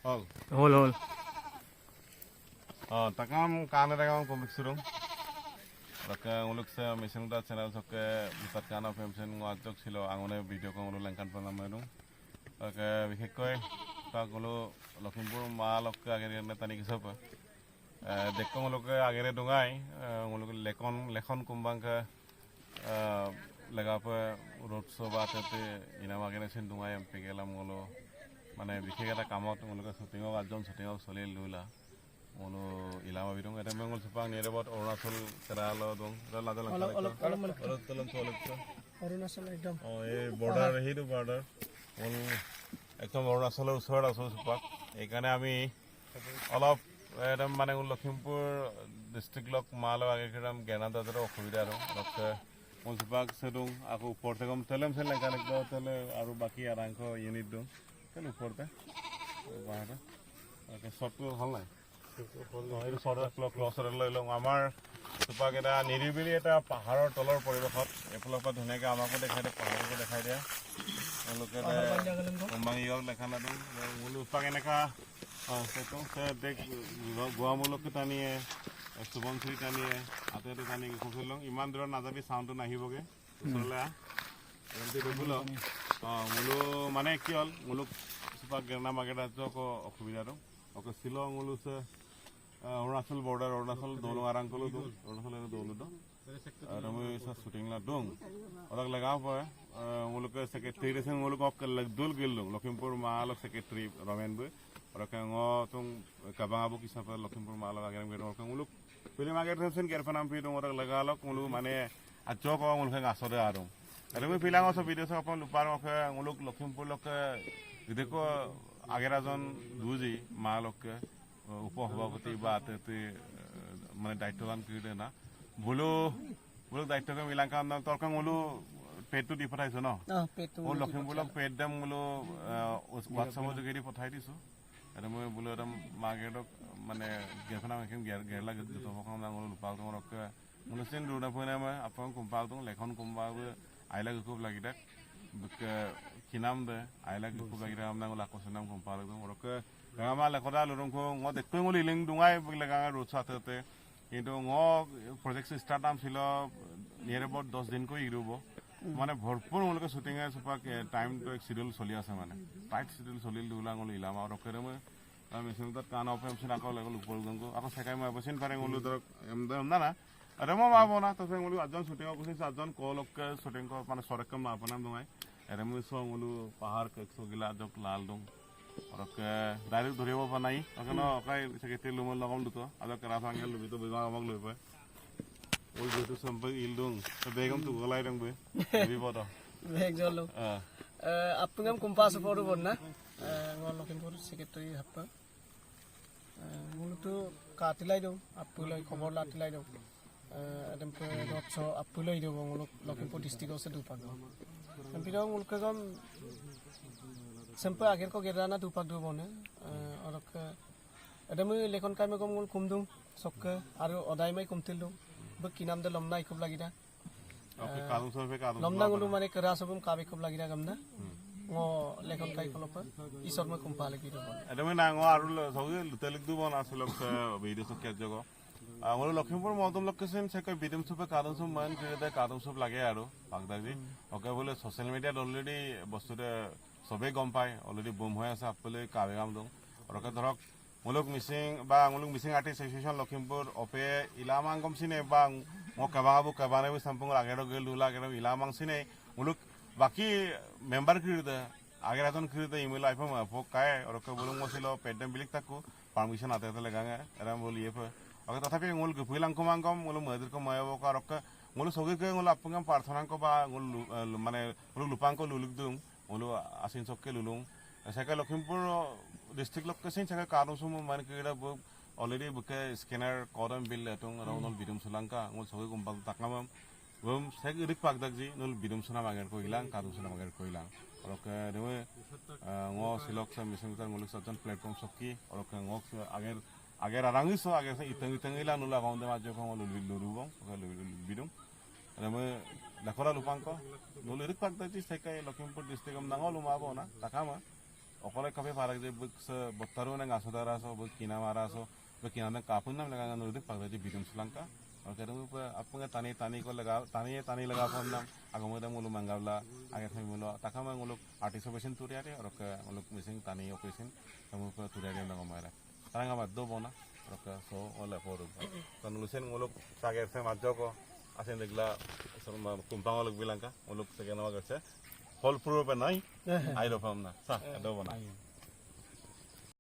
Hol. Hol. Takam kana takam komik surung. Raka nguluk sa mission da channel sokke bipat kana pemsen ngajok silo angone video ko ngulu lengkan panam merung. Raka bihekkoi ta ngulu Lakhimpur ma lokke agere ne tani kisop. Dekko nguluk agere dungai nguluk lekhon kumbang ka lagape road show batete inam agere sin dungai MP gelam ngulu মানে বিশেষ এটা কামত তেওঁলোকে শ্বুটিঙক আঠজন শ্বুটিঙক চলি Lula মনো ইলামা বিদং এটা মঙ্গল সুপাং নিৰবত অৰুণাচল কেৰালা দং লাজা অৰুণাচল একদম এই বৰ্ডাৰ সেইটো বৰ্ডাৰ মন একদম অৰুণাচলৰ ওচৰত আছো সুপাক এইকাৰণে আমি অলপ একদম মানে লখিমপুৰ ডিষ্ট্ৰিক্ট লক মাল আগে কিৰাম জ্ঞানাদাতৰ অসুবিধা আৰু মন সুপাক সেদং আকৌ ওপৰতে কম তেলেম সেল লাগালে তেলে আৰু বাকি আৰাংশ ইউনিট দং কেন ওপৰতে বাহিৰতে চবটো হ'ল নাই এইটো ক্লছত লৈ লওঁ আমাৰ চুপাক এটা নিৰিবিলি এটা পাহাৰৰ তলৰ পৰিৱেশত এইফালৰ পৰা ধুনীয়াকৈ আমাকো দেখাই দিয়ে পাহাৰকো দেখাই দিয়ে তেওঁলোকে কোম্বাঙীয়ক দেখা নাদোঁ বোলো চুপাক এনেকুৱা গোৱামূলকটো টানিয়ে সুবনশ্ৰী টানিয়ে হাতেতে টানি খুচি লওঁ ইমান দূৰত নাযাবি চাউণ্ডটো নাহিবগৈ ওচৰলৈ বোলো মোলো মানে কি হ'ল মোলো চুপাক গেৰণা মাৰ্কেট আকৌ অসুবিধাটো অকে শ্বিলং ওলোছে অৰুণাচল বৰ্ডাৰ অৰুণাচল দৌলো আৰাংকলো দৌল অৰুণাচল দৌলো দো আমি শ্বুটিং লা দং অলক লগাও পায় মোলোকে সেক্ৰেটাৰী ৰেচন মোলোক দৌল গেল দং লখিমপুৰ মালক সেক্ৰেটাৰী ৰমেন বৈ অৰকে তুং কাবাঙাবো কিসাপে লখিমপুৰ মালক আগেম গেৰ অৰকে মোলোক পিলি মাৰ্কেট ৰেচন কেৰফানাম পি দং অৰক লগালক মোলো মানে আচক মোলোকে গাছৰে আৰু আমি পিলাং আছে ভিডিও সব अपन लुपार ओके मुलुक लखीमपुर लोके देखो আগেরাজন দুজি মা লোকে উপসভাপতি বা আতে মানে দায়িত্ববান কিরে না বলো দায়িত্বকে মিলাঙ্কা তরকাং মুলু পেটটো দি পঠাইছো ন ও লখিমপুর লোক পেট দাম মুলু হোয়াটসঅ্যাপৰ যোগেদি পঠাই দিছো এটা মই বোলো এটা মাৰ্কেটক মানে গেফনা গেৰলা যতমকম ডাঙৰ লুপাল তোমাৰকে মুলু চিন দুনা ফইনা মই আপন কুম্পাল তো লেখন কুম্পাল আইলা গুকুব লাগিdak kinam de aila gukup lagi ram nang lakos nam kumpal itu orok ngama lekoda lurung ko ngo dekko ngoli ling dungai bilaga road satete কিন্তু ngo project start am silo near about 10 din ko irubo মানে ভরপুর মুলকে shooting এ সুপাক time তো এক schedule চলি আছে মানে tight schedule চলি দুলা ngol ইলাম আর ওকরে মই মেশিন তো কান অপশন আকো লাগল উপর গঙ্গো আকো সেকাই মই অপশন পারে ngol ধরক এমদম না Ada mau apa na? Tapi ngulu ajan syuting aku sih ajan kolok ke syuting ko panas sore kem apa nam dong ay. Ada mau so ngulu pahar ke so gila jok lal dong. Orang ke dari duri apa nai? Akan no kai sekitar lumur lagam duto. Ada kerasa angin lebih tu begal abang lebih pak. Ul betul sampai ildung. Sebegam tu golai dong be. Lebih bodoh. Beg jolo. Apa ngam kumpas foru borna? Ngolo kimpur sekitar apa? Ngulu tu katilai dong. Apa lagi khobor latilai dong. Adam pe rotso apulo ido nguluk Lakhimpur district ose dupak do. Empiro nguluk gam sempe akhir ko gerana dupak do bone. Orok adam lekon kai me gam ngul kumdung sokke aru odai mai kumtil do. Bek kinam de lomna ikub lagi da. Oke kadung sorbe kadung. Lomna ngulu mane kera sobum kabe ikub lagi da gamna. Ngo lekon kai kolopa isor me kumpale ki do bone. Adam na ngo aru soge lutelik du bon asulok video sokke jogo. Ngulu Lakhimpur মহতম location সেকৈ বিদম সুপে কাদম সুপ মান কিতে কাদম সুপ লাগে আৰু পাগদাবি ওকে বলে সোশ্যাল মিডিয়াত অলৰেডি বস্তুতে সবে গম পায় অলৰেডি বুম হৈ আছে আপলে কাবেগাম দং ওকে ধৰক মুলুক মিসিং বা মুলুক মিসিং আৰ্টিষ্ট এসোসিয়েশন লখিমপুৰ অপে ইলামাংগম সিনে বা ম কাবাবু কাবানেবু সাম্পং আগেৰ গেল দুলা আগেৰ ইলামাং সিনে মুলুক বাকি মেম্বাৰ কিতে আগেৰ এজন কিতে ইমেল আইফম ফক কায় ওকে বলুং মছিলো পেডম বিলিক তাকু পারমিশন আতে লাগাঙে এরাম বলি F Oke tetapi ngul gupulang kumangkom ngulu madir ko mayo ka rokka ngulu sogi ke ngulu apungam parthanan ko ba ngulu mane ngulu lupang ko luluk dung ngulu asin sokke lulung saka Lakhimpur district location saka kanu sum man kida bu already buke scanner kodam bill etung raunol bidum sulanka ngul sogi kumpal taknamam bum sek irik pagdak ji ngul bidum suna mager ko ilang kadu suna mager ko ilang oke dewe ngo silok sa mission tar ngulu sajan platform sokki oke ngo ager agar orang itu agar saya iteng ilan nula kaum dem aja kaum lulu bang, kalau bidung, ada me dakora lupang ko, nulu irik pak tadi saya kayak Lakhimpur district am nangol lumah apa na, takama, Okole kafe para je botaru na ngasudara so bu kina mara so bu kina na kapun na laga nganu pak je bidum Sri और कह रहा हूँ आपको तानी तानी को लगाओ तानी लगा फोन नाम आगे मुझे मुलो मंगावला आगे फिर मुलो ताका मैं मुलो आर्टिसोपेशन तुरियारे और के मुलो मिसिंग तानी ऑपरेशन हम को तुरियारे ना कमाया तारंगा मत दो बोना और के सो वाला फोर तो नुलसेन मुलो ताके से मज्जो को असें देखला सर कुंपांग लोग बिलंका मुलो से क्या नाम करते फल प्रूफ है नहीं आई रो फम ना सा दो बोना